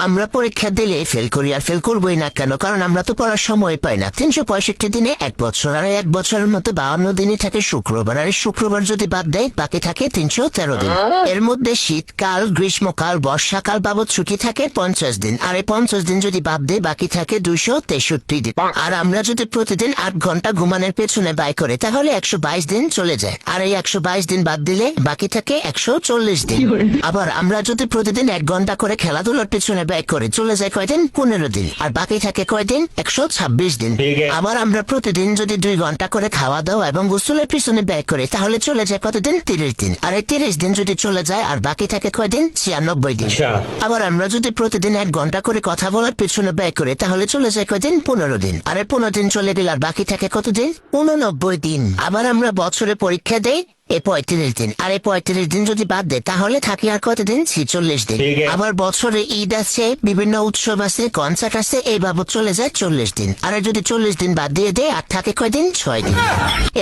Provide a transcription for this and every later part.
আমরা পরীক্ষা দিলে ফেল করি, আর ফেল করবোই না কেন? কারণ আমরা তো পড়ার সময় পাই না। 365 দিনে 1 বছর, আর 1 বছরের মধ্যে 52 দিনই থাকে শুক্রবার, আর শুক্রবার যদি বাদ দেয় বাকি থাকে 313 দিন। এর মধ্যে শীতকাল, গ্রীষ্মকাল, বর্ষাকাল বাবদ ছুটি থাকে 50 দিন, আর এই 50 দিন যদি বাদ দেয় বাকি থাকে 263 দিন। আর আমরা যদি প্রতিদিন 8 ঘন্টা ঘুমানোর পেছনে ব্যয় করে তাহলে 122 দিন চলে যায়, আর এই 122 দিন বাদ দিলে বাকি থাকে 140 দিন। আবার আমরা যদি প্রতিদিন 1 ঘন্টা করে খেলাধুলার পেছনে ব্যয় করে চলে যায় কয়দিন? 15 দিন, আর বাকি থাকে কয়দিন? 126 দিন। আবার আমরা প্রতিদিন যদি 2 ঘন্টা করে খাওয়া দাওয়া এবং গোসলের পিছনে ব্যয় করে তাহলে চলে যায় কতদিন? 30 দিন, আর এই 30 দিন যদি চলে যায় আর বাকি থাকে কয়দিন? 96 দিন। আবার আমরা যদি প্রতিদিন 1 ঘন্টা করে কথা বলার পিছনে ব্যয় করে তাহলে চলে যায় কয়দিন? 15 দিন, আর এই 15 দিন চলে গেলে আর বাকি থাকে কতদিন? 89 দিন। আবার আমরা বছরে পরীক্ষা দেই 35 দিন, আর এই 35 দিন যদি বাদ দেয় তাহলে থাকি আর কতদিন? 46 দিন। আবার বছরে ঈদ আছে, বিভিন্ন উৎসব আছে, কনসার্ট আছে, এই বাবদ চলে যায় 40 দিন, আর যদি 40 দিন বাদ দিয়ে দেয় আর থাকে কয়দিন? 6 দিন।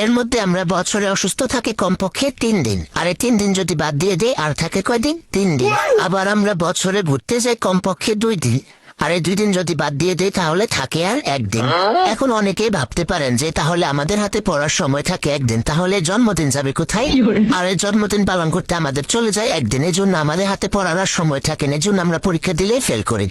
এর মধ্যে আমরা বছরে অসুস্থ থাকি কমপক্ষে 3 দিন, আর এই 3 দিন যদি বাদ দিয়ে দেয় আর থাকে কয়দিন? 3 দিন। আবার আমরা বছরে ঘুরতে যাই কমপক্ষে 2 দিন, আর এই 2 দিন যদি বাদ দিয়ে দেয় তাহলে থাকে আর 1 দিন। এখন অনেকেই ভাবতে পারেন যে তাহলে আমাদের হাতে পড়ার সময় থাকে 1 দিন, তাহলে জন্মদিন যাবে কোথায়? আর এই জন্মদিন পালন করতে আমাদের চলে যায় 1 দিন। এই জন্য আমাদের হাতে পড়ার আর সময় থাকে না, এই জন্য আমরা পরীক্ষা দিলে ফেল করি।